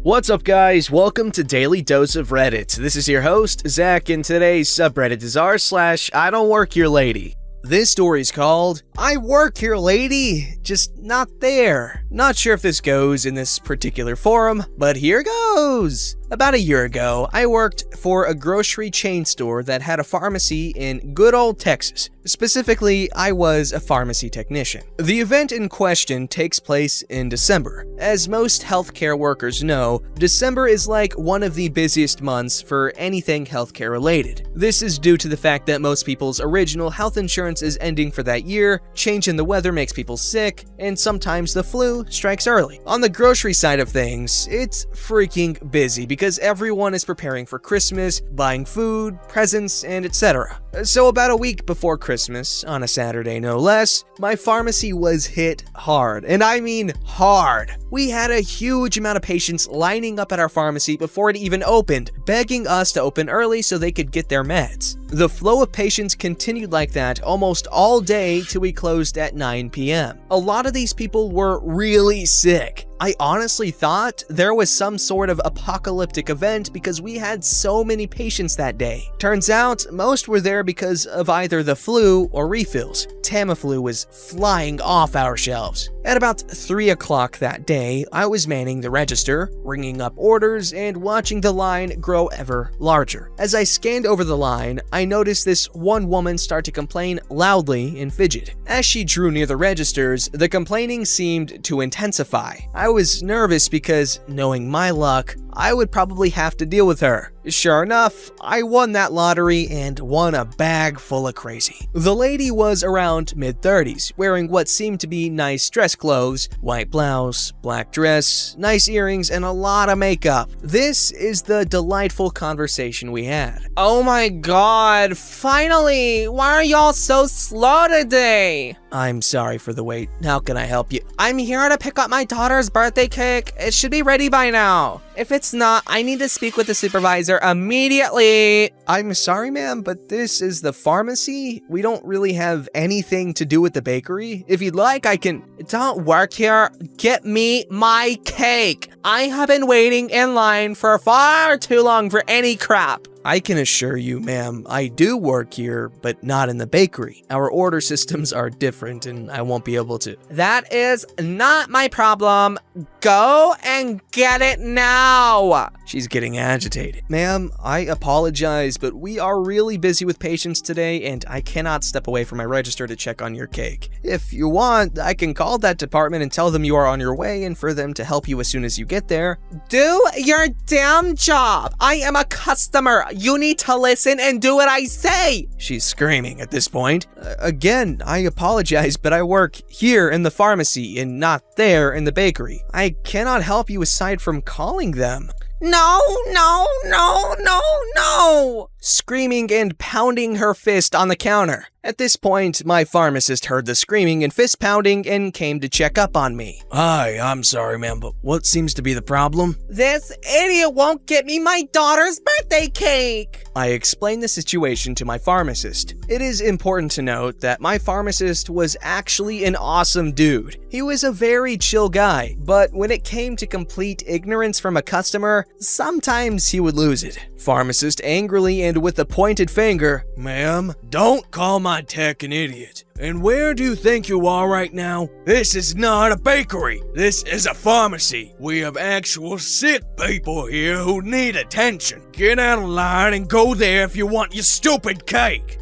What's up, guys? Welcome to Daily Dose of Reddit. This is your host, Zach, and today's subreddit is r/IDontWorkHereLady. This story's called, I Work Here Lady, just not there. Not sure if this goes in this particular forum, but here goes. About a year ago, I worked for a grocery chain store that had a pharmacy in good old Texas. Specifically, I was a pharmacy technician. The event in question takes place in December. As most healthcare workers know, December is like one of the busiest months for anything healthcare related. This is due to the fact that most people's original health insurance is ending for that year, change in the weather makes people sick, and sometimes the flu strikes early. On the grocery side of things, it's freaking busy because everyone is preparing for Christmas, buying food, presents, and etc. So about a week before Christmas, on a Saturday no less, my pharmacy was hit hard, and I mean hard. We had a huge amount of patients lining up at our pharmacy before it even opened, begging us to open early so they could get their meds. The flow of patients continued like that almost all day till we closed at 9 p.m. A lot of these people were really sick. I honestly thought there was some sort of apocalyptic event because we had so many patients that day. Turns out, most were there because of either the flu or refills. Tamiflu was flying off our shelves. At about 3 o'clock that day, I was manning the register, ringing up orders, and watching the line grow ever larger. As I scanned over the line, I noticed this one woman start to complain loudly and fidget. As she drew near the registers, the complaining seemed to intensify. I was nervous because, knowing my luck, I would probably have to deal with her. Sure enough, I won that lottery and won a bag full of crazy. The lady was around mid-30s, wearing what seemed to be nice dress clothes, white blouse, black dress, nice earrings, and a lot of makeup. This is the delightful conversation we had. Oh my god, finally! Why are y'all so slow today? I'm sorry for the wait. How can I help you? I'm here to pick up my daughter's birthday cake. It should be ready by now. If it's not, I need to speak with the supervisor immediately. I'm sorry, ma'am, but this is the pharmacy. We don't really have anything to do with the bakery. If you'd like, I can... Don't work here. Get me my cake. I have been waiting in line for far too long for any crap. I can assure you, ma'am, I do work here, but not in the bakery. Our order systems are different, and I won't be able to. That is not my problem. Go and get it now. She's getting agitated. Ma'am, I apologize, but we are really busy with patients today, and I cannot step away from my register to check on your cake. If you want, I can call that department and tell them you are on your way and for them to help you as soon as you get there. Do your damn job. I am a customer. You need to listen and do what I say. She's screaming at this point. Again, I apologize, but I work here in the pharmacy and not there in the bakery. I cannot help you aside from calling them. No, no, no, no, no! Screaming and pounding her fist on the counter. At this point, my pharmacist heard the screaming and fist pounding and came to check up on me. Hi, I'm sorry, ma'am, but what seems to be the problem? This idiot won't get me my daughter's birthday cake! I explained the situation to my pharmacist. It is important to note that my pharmacist was actually an awesome dude. He was a very chill guy, but when it came to complete ignorance from a customer, sometimes he would lose it. Pharmacist angrily and with a pointed finger, "Ma'am, don't call my tech an idiot. And where do you think you are right now? This is not a bakery. This is a pharmacy. We have actual sick people here who need attention. Get out of line and go there if you want your stupid cake."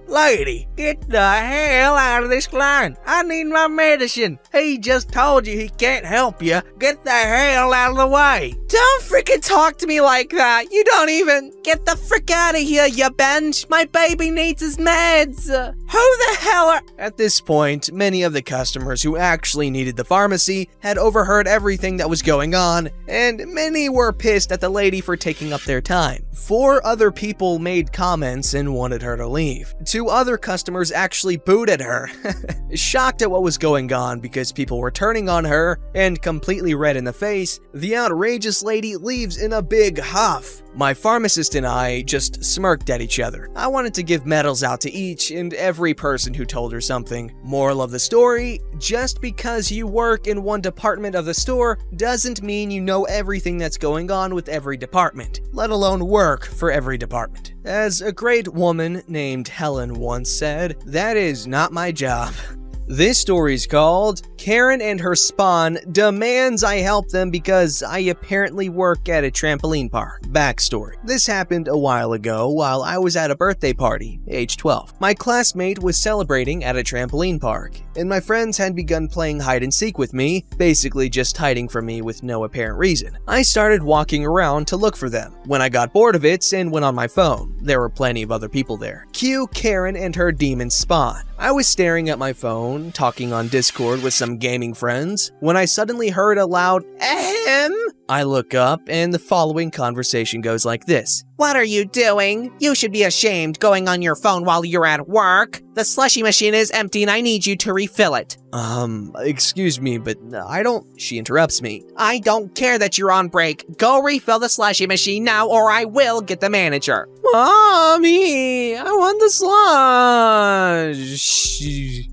Lady, get the hell out of this line. I need my medicine. He just told you he can't help you. Get the hell out of the way. Don't freaking talk to me like that. You don't even get the frick out of here, you bench. My baby needs his meds. Who the hell are... At this point, many of the customers who actually needed the pharmacy had overheard everything that was going on, and many were pissed at the lady for taking up their time. 4 other people made comments and wanted her to leave. 2 other customers actually booed at her. Shocked at what was going on because people were turning on her and completely red in the face, the outrageous lady leaves in a big huff. My pharmacist and I just smirked at each other. I wanted to give medals out to each and every person who told her something. Moral of the story, just because you work in one department of the store doesn't mean you know everything that's going on with every department, let alone work for every department. As a great woman named Helen once said, that is not my job. This story's called Karen and Her Spawn Demands I Help Them Because I Apparently Work at a Trampoline Park. Backstory. This happened a while ago while I was at a birthday party, age 12. My classmate was celebrating at a trampoline park, and my friends had begun playing hide and seek with me, basically just hiding from me with no apparent reason. I started walking around to look for them, when I got bored of it and went on my phone. There were plenty of other people there. Cue Karen and her demon spawn. I was staring at my phone, talking on Discord with some gaming friends, when I suddenly heard a loud ahem. I look up and the following conversation goes like this. What are you doing? You should be ashamed going on your phone while you're at work. The slushy machine is empty and I need you to refill it. Excuse me, but I don't... She interrupts me. I don't care that you're on break. Go refill the slushy machine now or I will get the manager. Mommy, I want the slush.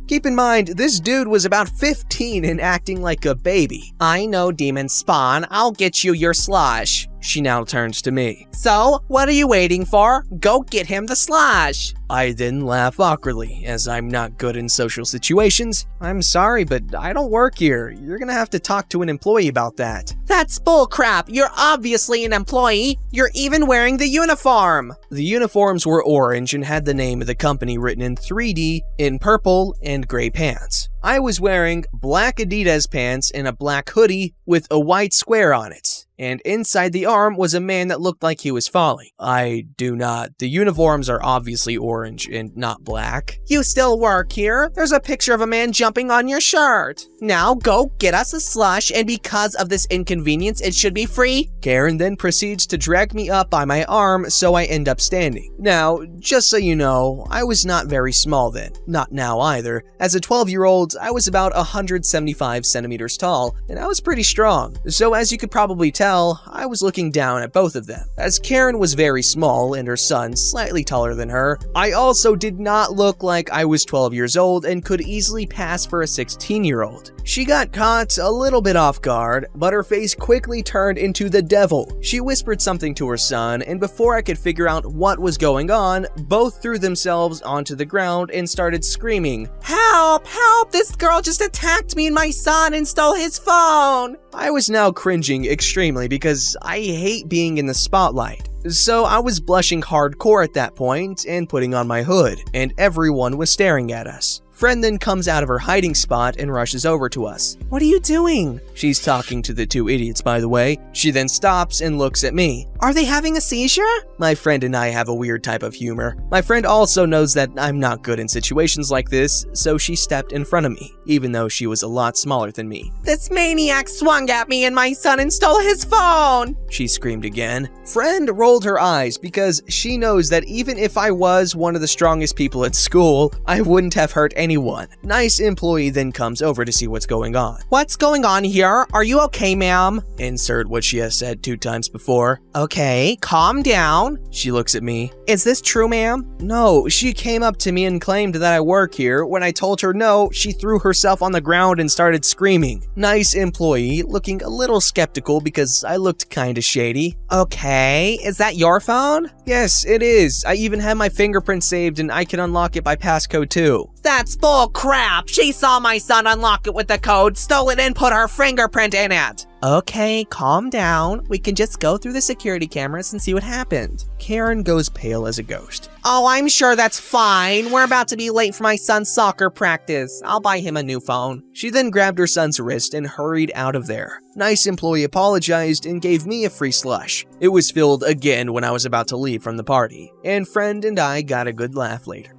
Keep in mind, this dude was about 15 and acting like a baby. I know, Demon Spawn. I'll get you your slush. She now turns to me. So, what are you waiting for? Go get him the slush. I then laugh awkwardly, as I'm not good in social situations. I'm sorry, but I don't work here. You're gonna have to talk to an employee about that. That's bullcrap. You're obviously an employee. You're even wearing the uniform. The uniforms were orange and had the name of the company written in 3D in purple and gray pants. I was wearing black Adidas pants and a black hoodie with a white square on it. And inside the arm was a man that looked like he was falling. I do not. The uniforms are obviously orange and not black. You still work here? There's a picture of a man jumping on your shirt. Now go get us a slush, and because of this inconvenience, it should be free. Karen then proceeds to drag me up by my arm, so I end up standing. Now, just so you know, I was not very small then. Not now either. As a 12-year-old, I was about 175 centimeters tall, and I was pretty strong. So as you could probably tell, I was looking down at both of them. As Karen was very small and her son slightly taller than her, I also did not look like I was 12 years old and could easily pass for a 16-year-old. She got caught a little bit off guard, but her face quickly turned into the devil. She whispered something to her son, and before I could figure out what was going on, both threw themselves onto the ground and started screaming, "Help! Help! This girl just attacked me and my son and stole his phone!" I was now cringing extremely because I hate being in the spotlight. So I was blushing hardcore at that point and putting on my hood, and everyone was staring at us. Friend then comes out of her hiding spot and rushes over to us. "What are you doing?" She's talking to the two idiots, by the way. She then stops and looks at me. "Are they having a seizure?" My friend and I have a weird type of humor. My friend also knows that I'm not good in situations like this, so she stepped in front of me, even though she was a lot smaller than me. "This maniac swung at me and my son and stole his phone!" She screamed again. Friend rolled her eyes because she knows that even if I was one of the strongest people at school, I wouldn't have hurt anyone. Nice employee then comes over to see what's going on. "What's going on here? Are you okay, ma'am?" Insert what she has said 2 times before. "Okay, calm down." She looks at me. "Is this true, ma'am?" No, she came up to me and claimed that I work here. When I told her no, she threw herself on the ground and started screaming. Nice employee, looking a little skeptical because I looked kinda shady. "Okay, is that your phone?" "Yes, it is. I even have my fingerprint saved and I can unlock it by passcode too." "That's bull crap. She saw my son unlock it with the code, stole it, and put her fingerprint in it." "Okay, calm down. We can just go through the security cameras and see what happened." Karen goes pale as a ghost. "Oh, I'm sure that's fine. We're about to be late for my son's soccer practice. I'll buy him a new phone." She then grabbed her son's wrist and hurried out of there. Nice employee apologized and gave me a free slush. It was filled again when I was about to leave from the party, and friend and I got a good laugh later.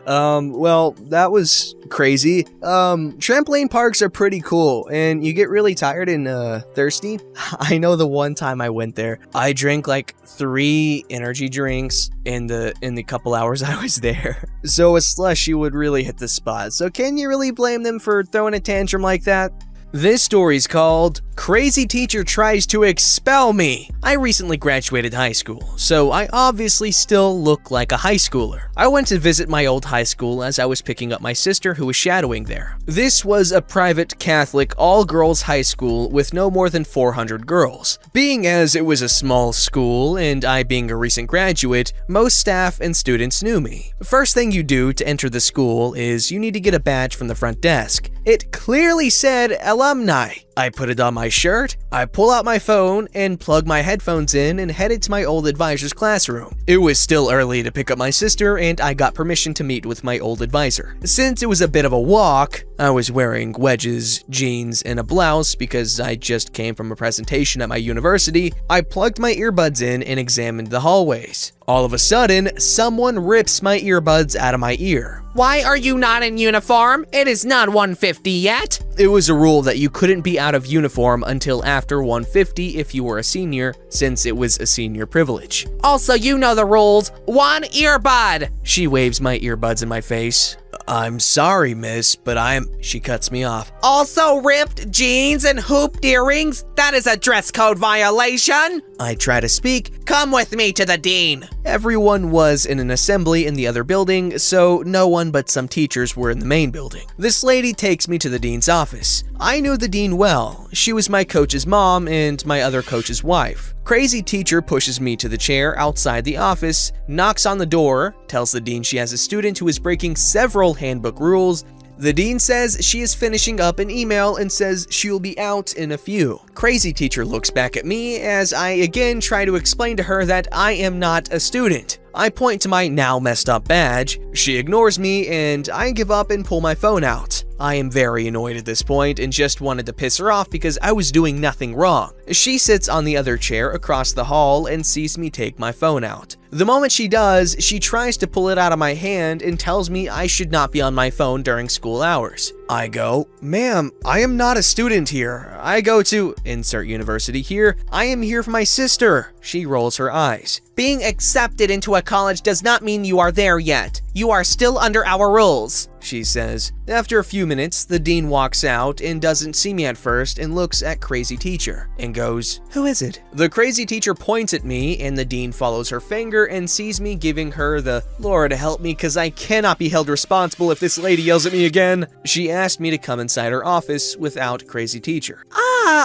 Well, that was crazy. Trampoline parks are pretty cool, and you get really tired and, thirsty. I know the one time I went there, I drank like 3 energy drinks in the couple hours I was there. So a slushy would really hit the spot. So can you really blame them for throwing a tantrum like that? This story's called Crazy Teacher Tries to Expel Me. I recently graduated high school, so I obviously still look like a high schooler. I went to visit my old high school as I was picking up my sister who was shadowing there. This was a private Catholic all-girls high school with no more than 400 girls. Being as it was a small school and I being a recent graduate, most staff and students knew me. First thing you do to enter the school is you need to get a badge from the front desk. It clearly said alumni. I put it on my shirt, I pull out my phone and plug my headphones in and headed to my old advisor's classroom. It was still early to pick up my sister and I got permission to meet with my old advisor. Since it was a bit of a walk, I was wearing wedges, jeans, and a blouse because I just came from a presentation at my university. I plugged my earbuds in and examined the hallways. All of a sudden, someone rips my earbuds out of my ear. Why are you not in uniform? It is not 150 yet. It was a rule that you couldn't be out of uniform until after 150 if you were a senior, since it was a senior privilege. Also, you know the rules. 1 earbud. She waves my earbuds in my face. I'm sorry, miss, but She cuts me off. Also ripped jeans and hooped earrings? That is a dress code violation. I try to speak. Come with me to the dean. Everyone was in an assembly in the other building, so no one but some teachers were in the main building. This lady takes me to the dean's office. I knew the dean well. She was my coach's mom and my other coach's wife. Crazy Teacher pushes me to the chair outside the office, knocks on the door, tells the dean she has a student who is breaking several handbook rules. The dean says she is finishing up an email and says she'll be out in a few. Crazy Teacher looks back at me as I again try to explain to her that I am not a student. I point to my now messed up badge. She ignores me and I give up and pull my phone out. I am very annoyed at this point and just wanted to piss her off because I was doing nothing wrong. She sits on the other chair across the hall and sees me take my phone out. The moment she does, she tries to pull it out of my hand and tells me I should not be on my phone during school hours. I go, ma'am, I am not a student here. I go to insert university here. I am here for my sister. She rolls her eyes. Being accepted into a college does not mean you are there yet. You are still under our rules, she says. After a few minutes, the dean walks out and doesn't see me at first and looks at Crazy Teacher and goes, "Who is it?" The Crazy Teacher points at me and the dean follows her finger and sees me giving her the "Lord help me cause I cannot be held responsible if this lady yells at me again." She asked me to come inside her office without Crazy Teacher.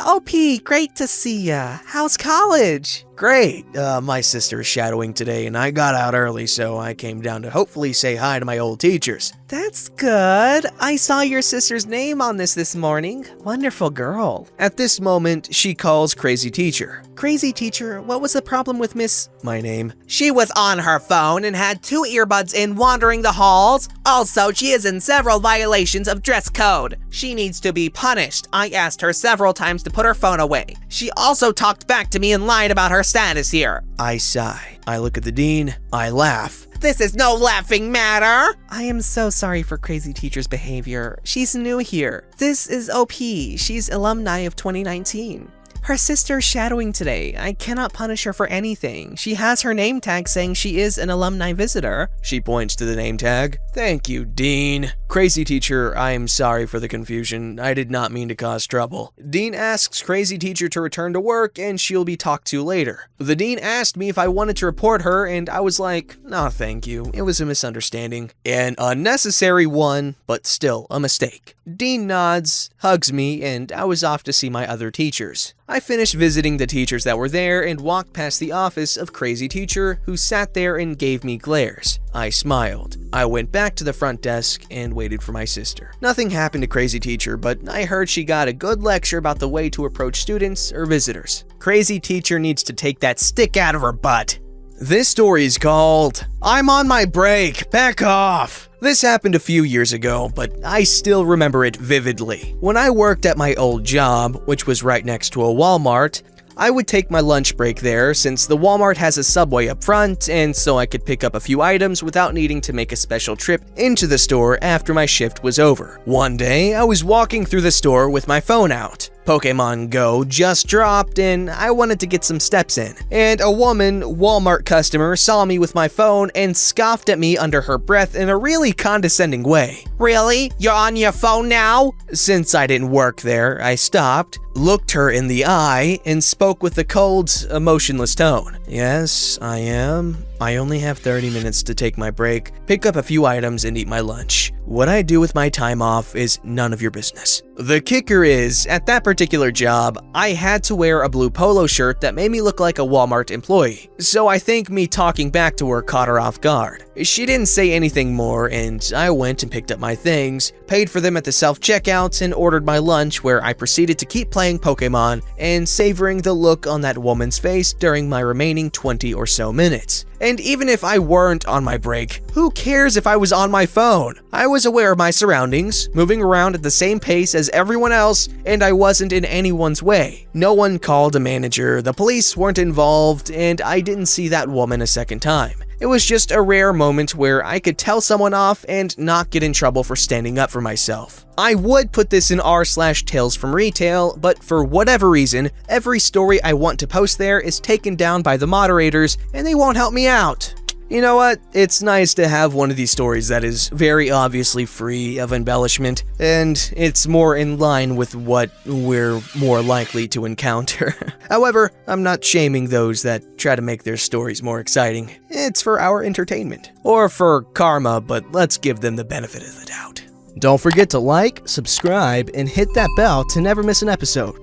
OP, great to see ya. How's college? Great. My sister is shadowing today and I got out early, so I came down to hopefully say hi to my old teachers. That's good. I saw your sister's name on this morning. Wonderful girl. At this moment, she calls Crazy Teacher. Crazy Teacher, what was the problem with Miss... My name? She was on her phone and had 2 earbuds in wandering the halls. Also, she is in several violations of dress code. She needs to be punished. I asked her several times to put her phone away. She also talked back to me and lied about her status here. I sigh. I look at the dean. I laugh. This is no laughing matter. I am so sorry for Crazy Teacher's behavior. She's new here. This is OP. She's alumni of 2019. Her sister's shadowing today. I cannot punish her for anything. She has her name tag saying she is an alumni visitor. She points to the name tag. Thank you, Dean. Crazy Teacher, I am sorry for the confusion. I did not mean to cause trouble. Dean asks Crazy Teacher to return to work and she'll be talked to later. The dean asked me if I wanted to report her and I was like, no, thank you. It was a misunderstanding. An unnecessary one, but still a mistake. Dean nods, hugs me, and I was off to see my other teachers. I finished visiting the teachers that were there and walked past the office of Crazy Teacher, who sat there and gave me glares. I smiled. I went back to the front desk and waited for my sister. Nothing happened to Crazy Teacher, but I heard she got a good lecture about the way to approach students or visitors. Crazy Teacher needs to take that stick out of her butt. This story is called, I'm on my break, back off. This happened a few years ago, but I still remember it vividly. When I worked at my old job, which was right next to a Walmart, I would take my lunch break there since the Walmart has a Subway up front, and so I could pick up a few items without needing to make a special trip into the store after my shift was over. One day, I was walking through the store with my phone out. Pokemon Go just dropped and I wanted to get some steps in. And a woman, Walmart customer, saw me with my phone and scoffed at me under her breath in a really condescending way. Really? You're on your phone now? Since I didn't work there, I stopped, looked her in the eye, and spoke with a cold, emotionless tone. Yes, I am. I only have 30 minutes to take my break, pick up a few items, and eat my lunch. What I do with my time off is none of your business. The kicker is, at that particular job, I had to wear a blue polo shirt that made me look like a Walmart employee. So I think me talking back to her caught her off guard. She didn't say anything more, and I went and picked up my things, paid for them at the self-checkouts, and ordered my lunch, where I proceeded to keep playing Pokemon and savoring the look on that woman's face during my remaining 20 or so minutes. And even if I weren't on my break, who cares if I was on my phone? I was aware of my surroundings, moving around at the same pace as everyone else, and I wasn't in anyone's way. No one called a manager, the police weren't involved, and I didn't see that woman a second time. It was just a rare moment where I could tell someone off and not get in trouble for standing up for myself. I would put this in r/tales from retail, but for whatever reason, every story I want to post there is taken down by the moderators and they won't help me out. You know what? It's nice to have one of these stories that is very obviously free of embellishment, and it's more in line with what we're more likely to encounter. However, I'm not shaming those that try to make their stories more exciting. It's for our entertainment. Or for karma, but let's give them the benefit of the doubt. Don't forget to like, subscribe, and hit that bell to never miss an episode.